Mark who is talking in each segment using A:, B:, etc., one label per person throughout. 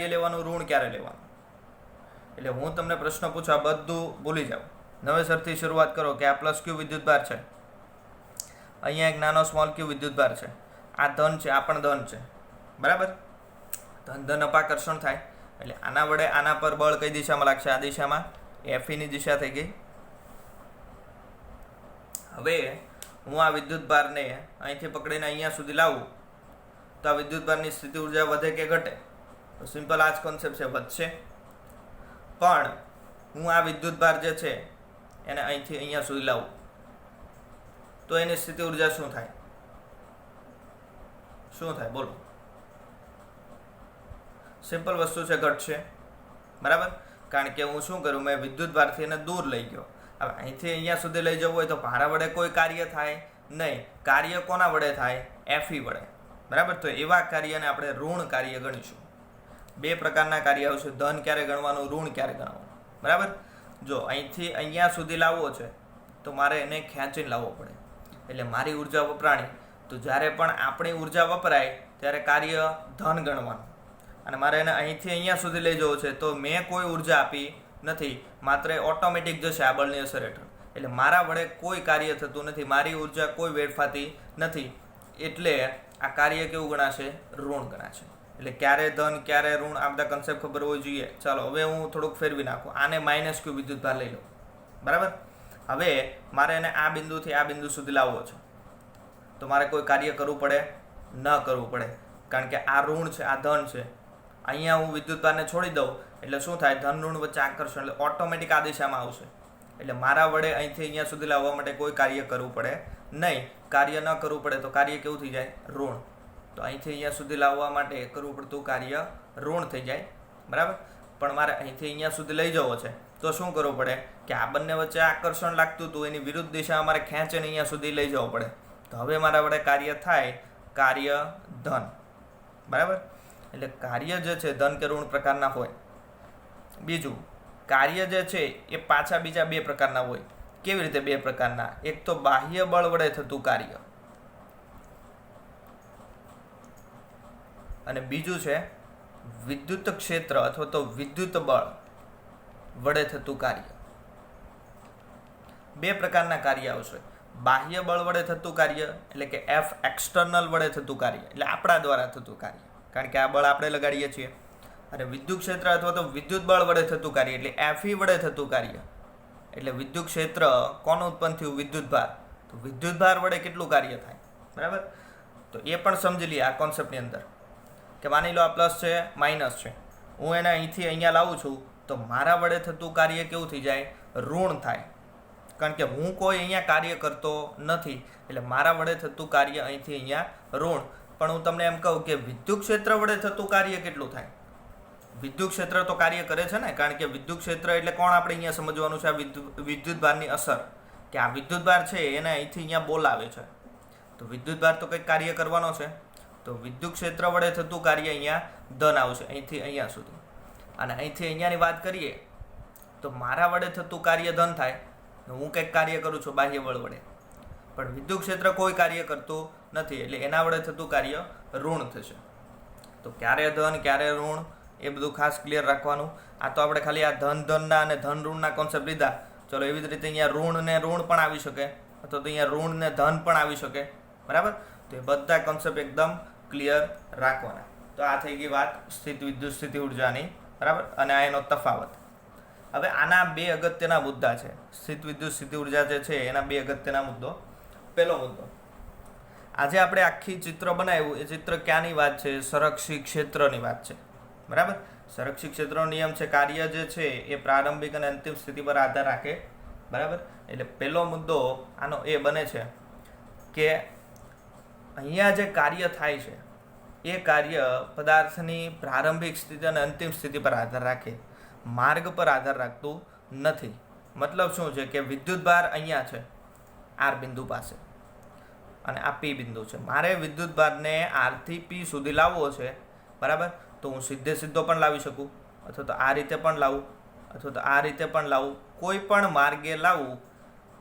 A: કાર્ય લેવાનું, ઋણ ક્યારે લેવાનું. એટલે હું તમને પ્રશ્ન પૂછું, આ બધું ભૂલી જાઓ, નવેસરથી શરૂઆત કરો કે આ પ્લસ ક્યુ વિદ્યુતભાર છે, અહીંયા એક નાનો સ્મોલ ક્યુ વિદ્યુતભાર છે, આ ધન છે, આ પણ ધન છે, બરાબર. ધન ધન અપાકર્ષણ થાય એટલે આના વડે આના પર બળ કઈ દિશામાં લાગશે? આ દિશામાં. એફઈની દિશા થઈ ગઈ. હવે હું આ વિદ્યુતભારને અહીંથી પકડીને અહીંયા સુધી લાવું તો આ વિદ્યુતભારની સ્થિતિ ઉર્જા વધે કે ઘટે? તો સિમ્પલ આ જ કોન્સેપ્ટ છે, વધશે. પણ હું આ વિદ્યુતભાર જે છે એને અહીંથી અહીંયા સુધી લાવું તો એની સ્થિતિ ઉર્જા શું થાય? શું થાય બોલો? સિમ્પલ વસ્તુ છે, ઘટશે, બરાબર. કારણ કે હું શું કરું, મેં વિદ્યુતભારથી એને દૂર લઈ ગયો. હવે અહીંથી અહીંયા સુધી લઈ જવું હોય તો ભારા વડે કોઈ કાર્ય થાય નહીં. કાર્ય કોના વડે થાય? એફઈ વડે, બરાબર. તો એવા કાર્યને આપણે ઋણ કાર્ય ગણીશું. બે પ્રકારના કાર્ય આવશે, ધન ક્યારે ગણવાનું, ઋણ ક્યારે ગણવાનું, બરાબર. જો અહીંથી અહીંયા સુધી લાવવો છે તો મારે એને ખેંચીને લાવવો પડે, એટલે મારી ઉર્જા વપરાણી. તો જ્યારે પણ આપણી ઉર્જા વપરાય ત્યારે કાર્ય ધન ગણવાનું, અને મારે એને અહીંથી અહીંયા સુધી લઈ જવું છે તો મેં કોઈ ઉર્જા આપી નથી, માત્ર ઓટોમેટિક જશે આ બળની અસર હેઠળ. એટલે મારા વડે કોઈ કાર્ય થતું નથી, મારી ઉર્જા કોઈ વેડફાતી નથી, એટલે આ કાર્ય કેવું ગણાશે? ઋણ ગણાશે. એટલે ક્યારે ધન ક્યારે ઋણ આ બધા કન્સેપ્ટ ખબર હોવી જોઈએ. ચાલો હવે હું થોડુંક ફેરવી નાખું, આને માઇનસ ક્યુ વિદ્યુતભાર લઈ લઉં, બરાબર. હવે મારે એને આ બિંદુથી આ બિંદુ સુધી લાવવો છે તો મારે કોઈ કાર્ય કરવું પડે? ન કરવું પડે, કારણ કે આ ઋણ છે, આ ધન છે. અહીંયા હું વિદ્યુતભારને છોડી દઉં એટલે શું થાય? ધન ઋણ વચ્ચે આકર્ષણ, એટલે ઓટોમેટિક આ દિશામાં આવશે. એટલે મારા વડે અહીંથી અહીંયા સુધી લાવવા માટે કોઈ કાર્ય કરવું પડે નહીં. કાર્ય ન કરવું પડે તો કાર્ય કેવું થઈ જાય? ઋણ. તો અહીંથી અહીંયા સુધી લાવવા માટે કરવું પડતું કાર્ય ઋણ થઈ જાય, બરાબર. પણ મારે અહીંથી અહીંયા સુધી લઈ જવો છે તો શું કરવું પડે કે આ બંને વચ્ચે આકર્ષણ લાગતું હતું, એની વિરુદ્ધ દિશામાં મારે ખેંચીને અહીંયા સુધી લઈ જવો પડે. તો હવે મારા વડે કાર્ય થાય, કાર્ય ધન, બરાબર. એટલે કાર્ય જે છે ધન કે ઋણ પ્રકારના હોય. બીજું, કાર્ય જે છે એ પાછા બીજા બે પ્રકારના હોય. કેવી રીતે બે પ્રકારના? એક તો બાહ્ય બળ વડે થતું કાર્ય, અને બીજું છે વિદ્યુત ક્ષેત્ર અથવા તો વિદ્યુત બળ વડે થતું કાર્ય. બે પ્રકારના કાર્ય આવશે. બાહ્ય બળ વડે થતું કાર્ય એટલે કે એફ એક્સટર્નલ વડે થતું કાર્ય, એટલે આપણા દ્વારા થતું કાર્ય, કારણ કે આ બળ આપણે લગાડીએ છીએ. અને વિદ્યુત ક્ષેત્ર અથવા તો વિદ્યુત બળ વડે થતું કાર્ય એટલે એફઈ વડે થતું કાર્ય. એટલે વિદ્યુત ક્ષેત્ર કોનું ઉત્પન્ન થયું? વિદ્યુતભાર. તો વિદ્યુતભાર વડે કેટલું કાર્ય થાય, બરાબર. તો એ પણ સમજી લઈએ આ કોન્સેપ્ટની અંદર કે માની લો આ પ્લસ છે, માઇનસ છે, હું એને અહીંથી અહીંયા લાવું છું તો મારા વડે થતું કાર્ય કેવું થઈ જાય? ઋણ થાય. કારણ કે હું કોઈ અહીંયા કાર્ય કરતો નથી, એટલે મારા વડે થતું કાર્ય અહીંથી અહીંયા ઋણ. પણ હું તમને એમ કહું કે વિદ્યુત ક્ષેત્ર વડે થતું કાર્ય કેટલું થાય? વિદ્યુત ક્ષેત્ર તો કાર્ય કરે છે ને, કારણ કે વિદ્યુત ક્ષેત્ર એટલે કોણ? આપણે અહીંયા સમજવાનું છે આ વિદ્યુતભારની અસર, કે આ વિદ્યુતભાર છે એને અહીંથી અહીંયા બોલાવે છે. તો વિદ્યુતભાર તો કંઈક કાર્ય કરવાનો છે, તો વિદ્યુત ક્ષેત્ર વડે થતું કાર્ય અહીંયા ધન આવશે, અહીંથી અહીંયા સુધી. અને અહીંથી અહીંયાની વાત કરીએ તો મારા વડે થતું કાર્ય ધન થાય, હું કંઈક કાર્ય કરું છું બાહ્ય બળ વડે, પણ વિદ્યુત ક્ષેત્ર કોઈ કાર્ય કરતું નથી, એટલે એના વડે થતું કાર્ય ઋણ થશે. તો ક્યારે ધન ક્યારે ઋણ એ બધું ખાસ ક્લિયર રાખવાનું. આ તો આપણે ખાલી આ ધન ધનના અને ધન ઋણના કોન્સેપ્ટ લીધા. ચલો એવી જ રીતે અહીંયા ઋણ ને ઋણ પણ આવી શકે, અથવા તો અહીંયા ઋણ ને ધન પણ આવી શકે, બરાબર. તો એ બધા કોન્સેપ્ટ એકદમ ક્લિયર રાખવાના. તો આ થઈ ગઈ વાત સ્થિત વિદ્યુત સ્થિતિ ઉર્જાની, બરાબર, અને આ એનો તફાવત. હવે આના બે અગત્યના મુદ્દા છે. સ્થિત વિદ્યુત સ્થિતિ ઉર્જા જે છે એના બે અગત્યના મુદ્દો. પહેલો મુદ્દો, આજે આપણે આખી ચિત્ર બનાવ્યું એ ચિત્ર ક્યાંની વાત છે? સંરક્ષી ક્ષેત્રની વાત છે, બરાબર. સંરક્ષી ક્ષેત્રનો નિયમ છે કાર્ય જે છે એ પ્રારંભિક અને અંતિમ સ્થિતિ પર આધાર રાખે, બરાબર. એટલે પહેલો મુદ્દો આનો એ બને છે કે અહીંયા જે કાર્ય થાય છે એ કાર્ય પદાર્થની પ્રારંભિક સ્થિતિ અને અંતિમ સ્થિતિ પર આધાર રાખે, માર્ગ પર આધાર રાખતું નથી. મતલબ શું છે કે વિદ્યુતભાર અહીંયા છે આર બિંદુ પાસે, અને આ પી બિંદુ છે. મારે વિદ્યુતભારને આરથી પી સુધી લાવવો છે, બરાબર. તો હું સીધો પણ લાવી શકું, અથવા તો આ રીતે પણ લાવું, અથવા તો આ રીતે પણ લાવું, કોઈ પણ માર્ગે લાવું,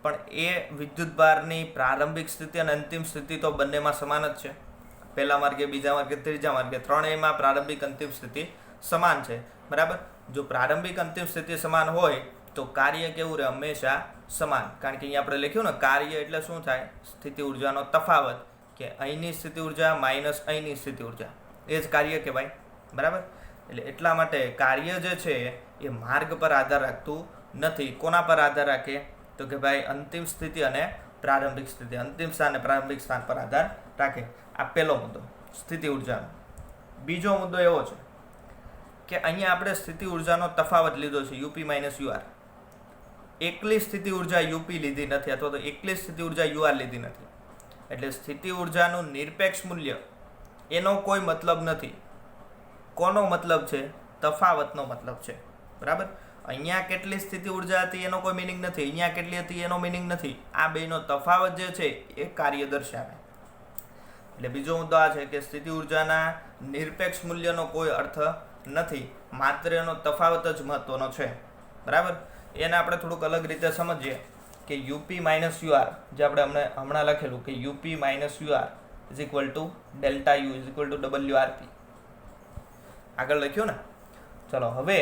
A: પણ એ વિદ્યુતભારની પ્રારંભિક સ્થિતિ અને અંતિમ સ્થિતિ તો બંનેમાં સમાન જ છે. પહેલા માર્ગે, બીજા માર્ગે, ત્રીજા માર્ગે, ત્રણેયમાં પ્રારંભિક અંતિમ સ્થિતિ સમાન છે, બરાબર. જો પ્રારંભિક અંતિમ સ્થિતિ સમાન હોય તો કાર્ય કેવું રહે? હંમેશા સમાન. કારણ કે અહીંયા આપણે લખ્યું ને કાર્ય એટલે શું થાય? સ્થિતિ ઉર્જાનો તફાવત, કે અહીંની સ્થિતિ ઉર્જા માઇનસ અહીંની સ્થિતિ ઉર્જા, એ જ કાર્ય કહેવાય, બરાબર. એટલે એટલા માટે કાર્ય જે છે એ માર્ગ પર આધાર રાખતું નથી. કોના પર આધાર રાખે? તો કે ભાઈ અંતિમ સ્થિતિ અને પ્રારંભિક સ્થિતિ, અંતિમ સ્થાન અને પ્રારંભિક સ્થાન પર આધાર રાખે. આ પહેલો મુદ્દો સ્થિતિ ઉર્જાનો. બીજો મુદ્દો એવો છે કે અહીંયા આપણે સ્થિતિ ઉર્જાનો તફાવત લીધો છે યુપી માઇનસ યુઆર. એકલી સ્થિતિ ઉર્જા યુપી લીધી નથી, અથવા તો એકલી સ્થિતિ ઉર્જા યુઆર લીધી નથી. એટલે સ્થિતિ ઉર્જાનું નિરપેક્ષ મૂલ્ય એનો કોઈ મતલબ નથી. કોનો મતલબ છે? તફાવતનો મતલબ છે, બરાબર. અહીંયા કેટલી સ્થિતિ ઉર્જા હતી એનો કોઈ મિનિંગ નથી, અહીંયા કેટલી હતી એનો મિનિંગ નથી. આ બેનો તફાવત જે છે એ કાર્ય દર્શાવે. એટલે બીજો મુદ્દો આ છે કે સ્થિતિ ઉર્જાના નિરપેક્ષ મૂલ્યનો કોઈ અર્થ નથી, માત્ર એનો તફાવત જ મહત્વનો છે, બરાબર. એને આપણે થોડુંક અલગ રીતે સમજીએ કે યુપી માઇનસ યુઆર, જે આપણે હમણાં લખેલું કે UP minus UR is equal to delta U is equal to WRP. આગળ લખ્યું ને. ચલો હવે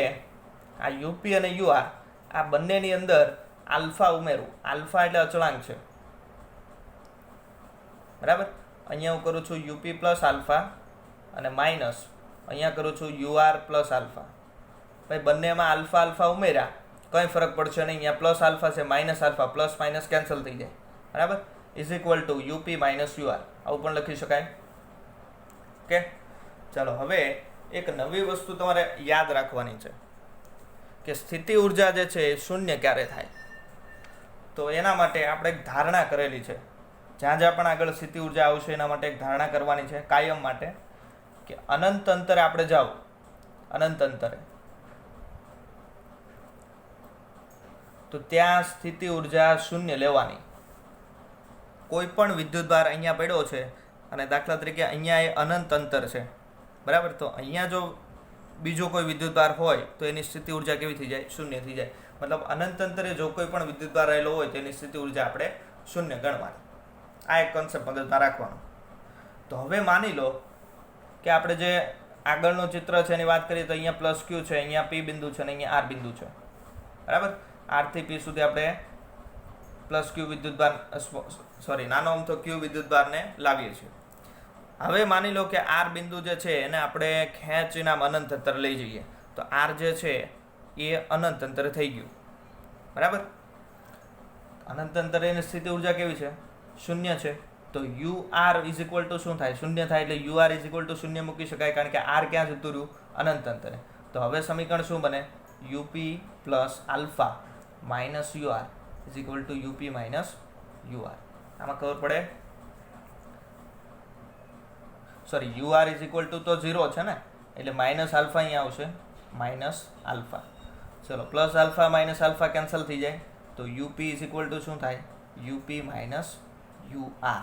A: આ યુપી અને યુઆર આ બંનેની અંદર આલ્ફા ઉમેરું. આલ્ફા એટલે અચળાંક છે, બરાબર. અહીંયા હું કરું છું યુપી પ્લસ આલ્ફા અને માઇનસ અહીંયા કરું છું યુઆર પ્લસ આલ્ફા. ભાઈ બંનેમાં આલ્ફા આલ્ફા ઉમેર્યા, કંઈ ફરક પડશે નહીં. અહીંયા પ્લસ આલ્ફા છે, minus alpha, plus minus cancel થઈ જાય, બરાબર. Is equal two UP minus UR, આવું પણ લખી શકાય. ઓકે, ચાલો હવે એક નવી વસ્તુ તમારે યાદ રાખવાની છે કે સ્થિતિ ઉર્જા જે છે એ શૂન્ય ક્યારે થાય. તો એના માટે આપણે એક ધારણા કરેલી છે. જ્યાં જ્યાં પણ આગળ સ્થિતિ ઉર્જા આવશે એના માટે એક ધારણા કરવાની છે કાયમ માટે, કે અનંત અંતરે આપણે જાઓ, અનંત અંતરે, તો ત્યાં સ્થિતિ ઉર્જા શૂન્ય લેવાની. કોઈ પણ વિદ્યુતભાર અહીંયા પડ્યો છે અને દાખલા તરીકે અહીંયા એ અનંત અંતર છે, બરાબર. તો અહીંયા જો બીજો કોઈ વિદ્યુતભાર હોય તો એની સ્થિતિ ઉર્જા કેવી થઈ જાય? શૂન્ય થઈ જાય. મતલબ અનંત અંતરે જો કોઈ પણ વિદ્યુતભાર રહેલો હોય તો એની સ્થિતિ ઉર્જા આપણે શૂન્ય ગણવાની. આ એક કોન્સેપ્ટ મગજમાં રાખવાનો. તો હવે માની લો કે આપણે જે આગળનું ચિત્ર છે એની વાત કરીએ તો અહીંયા પ્લસ ક્યુ છે, અહીંયા પી બિંદુ છે અને અહીંયા આર બિંદુ છે, બરાબર. આરથી પી સુધી આપણે પ્લસ ક્યુ વિદ્યુતભાર નાનો અમથો ક્યુ વિદ્યુતભારને લાવીએ છીએ. હવે માની લો કે આર બિંદુ જે છે એને આપણે ખેંચીને આમ અનંત અંતર લઈ જઈએ, તો આર જે છે એ અનંત અંતરે થઈ ગયું, બરાબર. અનંત અંતરે એની સ્થિતિ ઉર્જા કેવી છે? શૂન્ય છે. તો you are is equal two શું થાય? શૂન્ય થાય. એટલે you are is equal two શૂન્ય મૂકી શકાય, કારણ કે આર ક્યાં જતું રહ્યું? અનંત અંતરે. તો હવે સમીકરણ શું બને? UP plus alpha minus you are is equal two UP minus you are. આમાં ખબર પડે? Sorry, you are is equal two તો 0 છે ને, એટલે માઇનસ આલ્ફા અહીંયા આવશે, માઇનસ આલ્ફા. ચલો, plus alpha minus alpha cancel થઈ જાય, તો યુપી ઇઝ ઇક્વલ ટુ શું થાય? UP minus you are.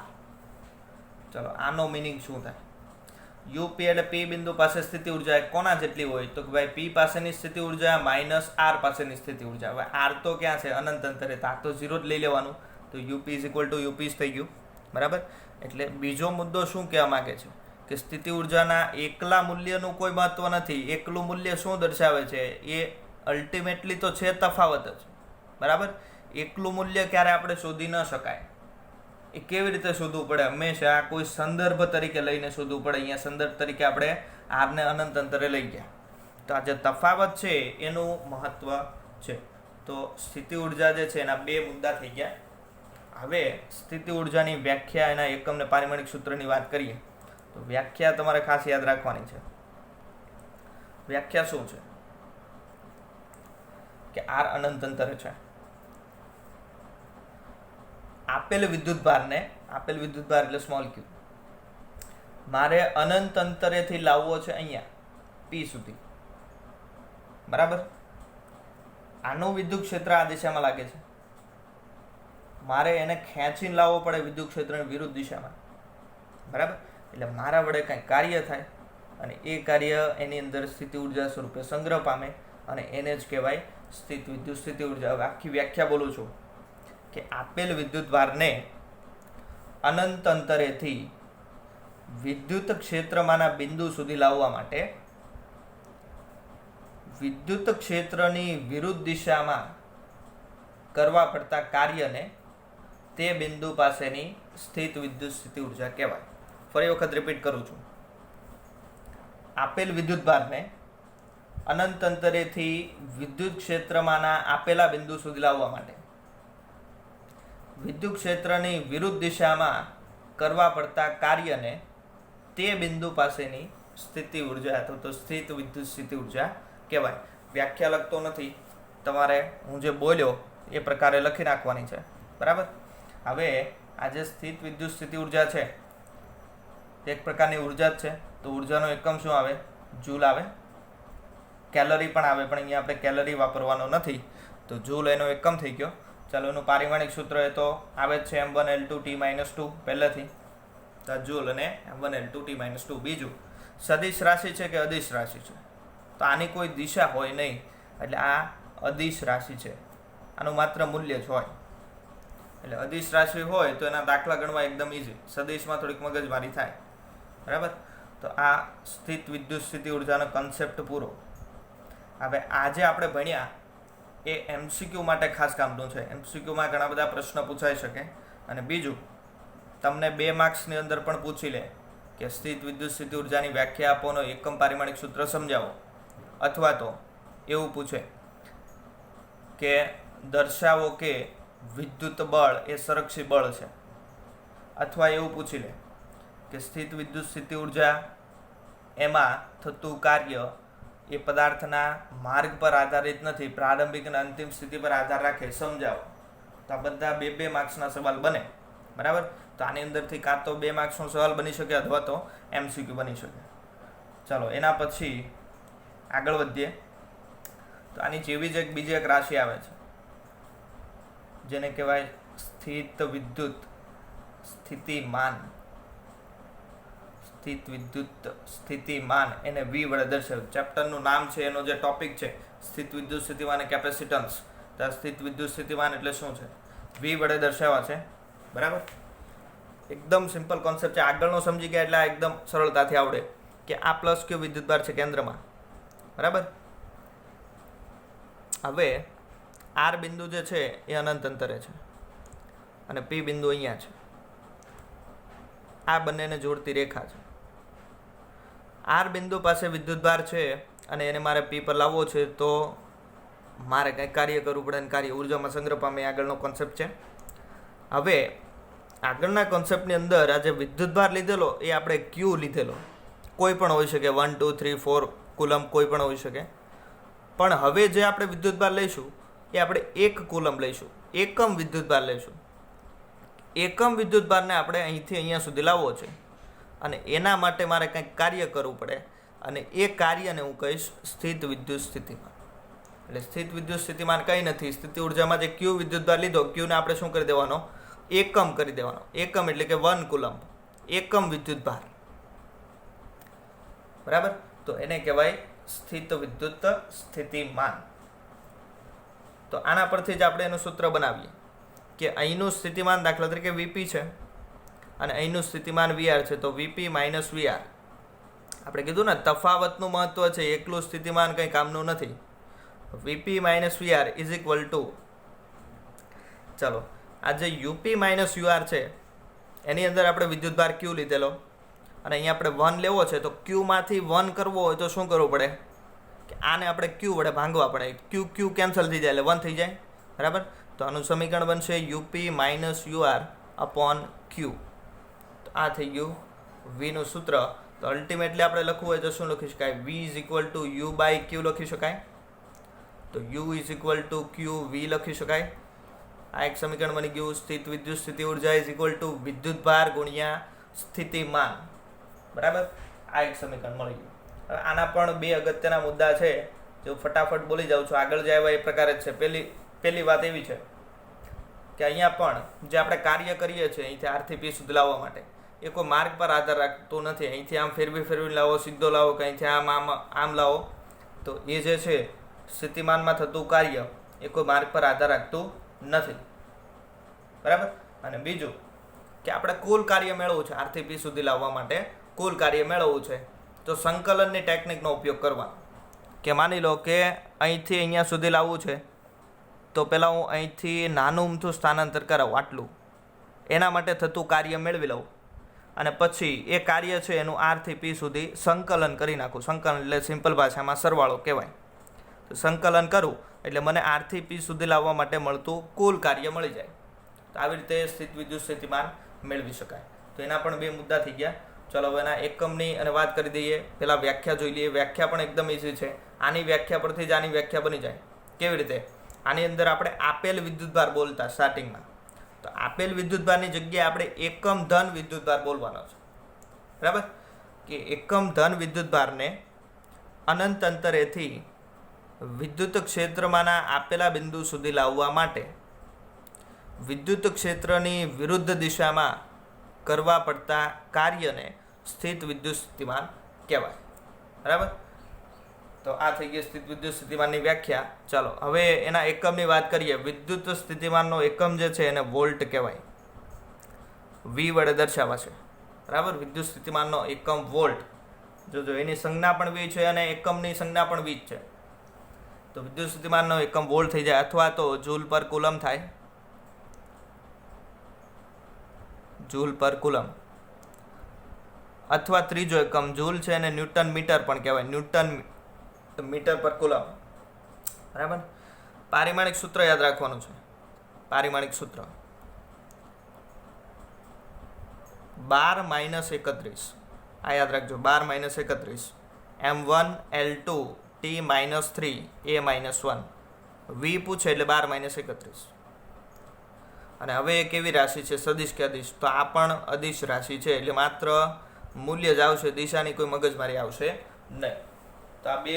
A: ચલો, આનો મિનિંગ શું થાય? યુપી એટલે પી બિંદુ પાસે સ્થિતિ ઉર્જા કોના જેટલી હોય? તો કે ભાઈ પી પાસેની સ્થિતિ ઉર્જા માઇનસ આર પાસેની સ્થિતિ ઉર્જા. હવે આર તો ક્યાં છે? અનંત અંતરે, તો આ તો 0 જ લઈ લેવાનું. તો UP is equal two UP જ થઈ ગયું, બરાબર. એટલે બીજો મુદ્દો શું કહેવા માગે છે કે સ્થિતિ ઉર્જાના એકલા મૂલ્યનું કોઈ મહત્વ નથી. એકલું મૂલ્ય શું દર્શાવે છે? એ અલ્ટિમેટલી તો છે તફાવત જ, બરાબર. એકલું મૂલ્ય ક્યારે આપણે શોધી ન શકાય. એ કેવી રીતે શોધવું પડે? હંમેશા કોઈ સંદર્ભ તરીકે લઈને શોધવું પડે. અહીંયા સંદર્ભ તરીકે આપણે આરને અનંત અંતરે લઈ ગયા, તો આ જે તફાવત છે એનું મહત્વ છે. તો સ્થિતિ ઉર્જા જે છે એના બે મુદ્દા થઈ ગયા. હવે સ્થિતિ ઉર્જાની વ્યાખ્યા, એના એકમ ને પારિમાણિક સૂત્રની વાત કરીએ તો વ્યાખ્યા તમારે ખાસ યાદ રાખવાની છે. વ્યાખ્યા શું છે? કે આર અનંત અંતરે છે. આપેલ વિદ્યુતભાર એટલે સ્મોલ ક્યુ મારે અનંત અંતરેથી લાવવો છે અહીંયા પી સુધી, બરાબર. આનું વિદ્યુત ક્ષેત્ર આ દિશામાં લાગે છે, મારે એને ખેંચીને લાવવો પડે વિદ્યુત ક્ષેત્રની વિરુદ્ધ દિશામાં, બરાબર. એટલે મારા વડે કંઈ કાર્ય થાય અને એ કાર્ય એની અંદર સ્થિતિ ઉર્જા સ્વરૂપે સંગ્રહ પામે અને એને જ કહેવાય વિદ્યુત સ્થિતિ ઉર્જા. હવે આખી વ્યાખ્યા બોલું છું કે આપેલ વિદ્યુતભારને અનંત અંતરેથી વિદ્યુત ક્ષેત્રમાંના બિંદુ સુધી લાવવા માટે વિદ્યુત ક્ષેત્રની વિરુદ્ધ દિશામાં કરવા પડતા કાર્યને તે બિંદુ પાસેની સ્થિત વિદ્યુત સ્થિતિ ઉર્જા કહેવાય. ફરી વખત રિપીટ કરું છું. આપેલ વિદ્યુત ભારને અનંત અંતરેથી વિદ્યુત ક્ષેત્રમાંના આપેલા બિંદુ સુધી લાવવા માટે વિદ્યુત ક્ષેત્રની વિરુદ્ધ દિશામાં કરવા પડતા કાર્યને તે બિંદુ પાસેની સ્થિતિ ઉર્જા અથવા તો સ્થિત વિદ્યુત સ્થિતિ ઉર્જા કહેવાય. વ્યાખ્યા લખતો નથી, તમારે હું જે બોલ્યો એ પ્રકારે લખી નાખવાની છે. બરાબર. હવે આ જે સ્થિત વિદ્યુત સ્થિતિ ઉર્જા છે એક પ્રકારની ઉર્જા જ છે. તો ઉર્જાનો એકમ શું આવે? જૂલ આવે. કેલરી પણ આવે, પણ અહીંયા આપણે કેલરી વાપરવાનો નથી, તો જૂલ એનો એકમ થઈ ગયો. ચાલો, એનું પારિમાણિક સૂત્ર એ તો આવે જ છે m1L2T-2 પહેલેથી, તો જૂલ અને m1L2T-2. બીજું, સદિશ રાશિ છે કે અદિશ રાશિ છે? તો આની કોઈ દિશા હોય નહીં, એટલે આ અદિશ રાશિ છે. આનું માત્ર મૂલ્ય જ હોય. એટલે અદિશ રાશિ હોય તો એના દાખલા ગણવા એકદમ ઇઝી. સદિશમાં થોડીક મગજમારી થાય. બરાબર. તો આ સ્થિત વિદ્યુત સ્થિતિ ઉર્જાનો કન્સેપ્ટ પૂરો. હવે આજે આપણે ભણ્યા એ MCQ માટે ખાસ કામનું છે. MCQમાં ઘણા બધા પ્રશ્ન પૂછાઈ શકે. અને બીજું, તમને 2 માર્ક્સની અંદર પણ પૂછી લે કે સ્થિત વિદ્યુત સ્થિતિ ઉર્જાની વ્યાખ્યા આપોનો એકમ પારિમાણિક સૂત્ર સમજાવો, અથવા તો એવું પૂછે કે દર્શાવો કે વિદ્યુત બળ એ સંરક્ષી બળ છે, અથવા એવું પૂછી લે કે સ્થિત વિદ્યુત સ્થિતિ ઉર્જા એમાં થતું કાર્ય એ પદાર્થના માર્ગ પર આધારિત નથી, પ્રારંભિક અને અંતિમ સ્થિતિ પર આધાર રાખે, સમજાવો. તો આ બધા 2 માર્ક્સના સવાલ બને. બરાબર. તો આની અંદરથી કાં તો 2 માર્ક્સનો સવાલ બની શકે અથવા તો MCQ બની શકે. ચાલો, એના પછી આગળ વધીએ. તો આની જેવી જ બીજી એક રાશિ આવે છે જેને કહેવાય સ્થિત વિદ્યુત સ્થિતિમાન. સ્થિત વિદ્યુત સ્થિતિમાન, એને V વડે દર્શાવ્યું. ચેપ્ટરનું નામ છે, એનો જે ટોપિક છે સ્થિત વિદ્યુત સ્થિતિમાન અને કેપેસિટન્સ. તો સ્થિત વિદ્યુત સ્થિતિમાન એટલે શું છે? V વડે દર્શાવ્યા છે. બરાબર. એકદમ સિમ્પલ કોન્સેપ્ટ છે. આગળનો સમજી ગયા એટલે આ એકદમ સરળતાથી આવડે કે આ પ્લસ ક્યુ વિદ્યુતભાર છે કેન્દ્રમાં. બરાબર. હવે R બિંદુ જે છે એ અનંત અંતરે છે અને P બિંદુ અહીંયા છે. આ બંનેને જોડતી રેખા છે. R બિંદુ પાસે વિદ્યુતભાર છે અને એને મારે P પર લાવવો છે, તો મારે કંઈક કાર્ય કરવું પડે અને કાર્ય ઉર્જામાં સંગ્રહ પામે. આગળનો કોન્સેપ્ટ છે. હવે આગળના કોન્સેપ્ટની અંદર આ જે વિદ્યુતભાર લીધેલો એ આપણે Q લીધેલો, કોઈ પણ હોઈ શકે, 1 2 3 4 કુલમ કોઈ પણ હોઈ શકે. પણ હવે જે આપણે વિદ્યુતભાર લઈશું એ આપણે 1 કુલમ લઈશું, એકમ વિદ્યુતભાર લઈશું. એકમ વિદ્યુતભારને આપણે અહીંથી અહીંયા સુધી લાવવો છે અને એના માટે મારે કંઈક કાર્ય કરવું પડે અને એ કાર્યને હું કહીશ સ્થિત વિદ્યુત સ્થિતિમાન. એટલે સ્થિત વિદ્યુત સ્થિતિમાન કંઈ નથી, સ્થિતિ ઉર્જામાં જે Q વિદ્યુતભાર લીધો, Qને આપણે શું કરી દેવાનો? એકમ કરી દેવાનો. એકમ એટલે કે 1 કુલમ, એકમ વિદ્યુતભાર. બરાબર. તો એને કહેવાય સ્થિત વિદ્યુત સ્થિતિમાન. તો આના પરથી જ આપણે એનું સૂત્ર બનાવીએ કે અહીંનું સ્થિતિમાન દાખલા તરીકે VP છે અને અહીંનું સ્થિતિમાન VR છે, તો VP - VR. આપણે કીધું ને તફાવતનું મહત્વ છે, એકલું સ્થિતિમાન કંઈ કામનું નથી. VP - VR is equal two, ચાલો, આ જે UP - UR છે એની અંદર આપણે વિદ્યુતભાર Q લીધેલો અને અહીંયા આપણે 1 લેવો છે, તો Q માંથી 1 કરવો હોય તો શું કરવું પડે? કે આને આપણે Q વડે ભાંગવા પડે. Q કેન્સલ થઈ જાય એટલે 1 થઈ જાય. બરાબર. તો આનું સમીકરણ બનશે UP - UR અપોન Q. તો આ થઈ ગયું Vનું સૂત્ર. તો અલ્ટિમેટલી આપણે લખવું હોય તો શું લખી શકાય? V is equal two U/Q લખી શકાય. તો U is equal two QV લખી શકાય. આ એક સમીકરણ બની ગયું. સ્થિત વિદ્યુત સ્થિતિ ઉર્જા ઇઝ ઇક્વલ ટુ વિદ્યુતભાર ગુણ્યા સ્થિતિમાન. બરાબર. આ એક સમીકરણ મળી ગયું. હવે આના પણ 2 અગત્યના મુદ્દા છે જે હું ફટાફટ બોલી જાઉં છું. આગળ જે આવ્યા એ પ્રકારે જ છે. પહેલી વાત એવી છે કે અહીંયા પણ જે આપણે કાર્ય કરીએ છીએ અહીંથી R થી P સુધી લાવવા માટે, એ કોઈ માર્ગ પર આધાર રાખતો નથી. અહીંથી આમ ફેરવી લાવો, સીધો લાવો, કે અહીંથી આમ લાવો, તો એ જે છે સ્થિતિમાનમાં થતું કાર્ય એ કોઈ માર્ગ પર આધાર રાખતું નથી. બરાબર. અને બીજું કે આપણે કુલ કાર્ય મેળવવું છે, R થી P સુધી લાવવા માટે કુલ કાર્ય મેળવવું છે, તો સંકલનની ટેકનિકનો ઉપયોગ કરવાનો. કે માની લો કે અહીંથી અહીંયા સુધી લાવવું છે, તો પહેલાં હું અહીંથી નાનું અમથું સ્થાનાંતર કરાવું આટલું, એના માટે થતું કાર્ય મેળવી લઉં, અને પછી એ કાર્ય છે એનું આરથી પી સુધી સંકલન કરી નાખું. સંકલન એટલે સિમ્પલ ભાષામાં સરવાળો કહેવાય. તો સંકલન કરું એટલે મને આરથી પી સુધી લાવવા માટે મળતું કુલ કાર્ય મળી જાય. તો આવી રીતે સ્થિત વિદ્યુત સ્થિતિમાન મેળવી શકાય. તો એના પણ બે મુદ્દા થઈ ગયા. ચલો હવે એના એકમની અને વાત કરી દઈએ. પહેલાં વ્યાખ્યા જોઈ લઈએ. વ્યાખ્યા પણ એકદમ ઇઝી છે. આની વ્યાખ્યા પરથી જ આની વ્યાખ્યા બની જાય. કેવી રીતે? આની અંદર આપણે આપેલ વિદ્યુતભાર બોલતા સ્ટાર્ટિંગમાં, તો આપેલ વિદ્યુતભારની જગ્યાએ આપણે એકમ ધન વિદ્યુતભાર બોલવાનો છે. બરાબર? કે એકમ ધન વિદ્યુતભારને અનંત અંતરેથી વિદ્યુત ક્ષેત્રમાંના આપેલા બિંદુ સુધી લાવવા માટે વિદ્યુત ક્ષેત્રની વિરુદ્ધ દિશામાં કરવા પડતા કાર્યને સ્થિત વિદ્યુત સ્થિતિમાન કહેવાય. બરાબર? તો આ થઈ ગઈ સ્થિત વિદ્યુત સ્થિતિમાનની વ્યાખ્યા. ચાલો હવે એના એકમની વાત કરીએ. વિદ્યુત સ્થિતિમાનનો એકમ જે છે એને વોલ્ટ કહેવાય. વી વડે દર્શાવાય છે. બરાબર? વિદ્યુત સ્થિતિમાનનો એકમ વોલ્ટ. જોજો એની સંજ્ઞા પણ વી છે અને એકમની સંજ્ઞા પણ વી જ છે. તો વિદ્યુત સ્થિતિમાનનો એકમ વોલ્ટ થઈ જાય, અથવા તો જૂલ પર કુલમ થાય. જૂલ પર કુલમ, અથવા ત્રીજો એકમ જૂલ છે અને ન્યૂટન મીટર પણ કહેવાય. ન્યૂટન મીટર પર કુલમ. બરાબર? પારિમાણિક સૂત્ર યાદ રાખવાનું છે. પારિમાણિક સૂત્ર 12-31. આ યાદ રાખજો. 12-31 M1 L2 T-3 A-1. વી પૂછે એટલે 12-31. અને હવે એક એવી રાશિ છે સદિશ કે અદિશ. તો આ પણ અદિશ રાશિ છે, એટલે માત્ર મૂલ્ય જ આવશે, દિશાની કોઈ મગજમારી આવશે નહીં. તો આ બે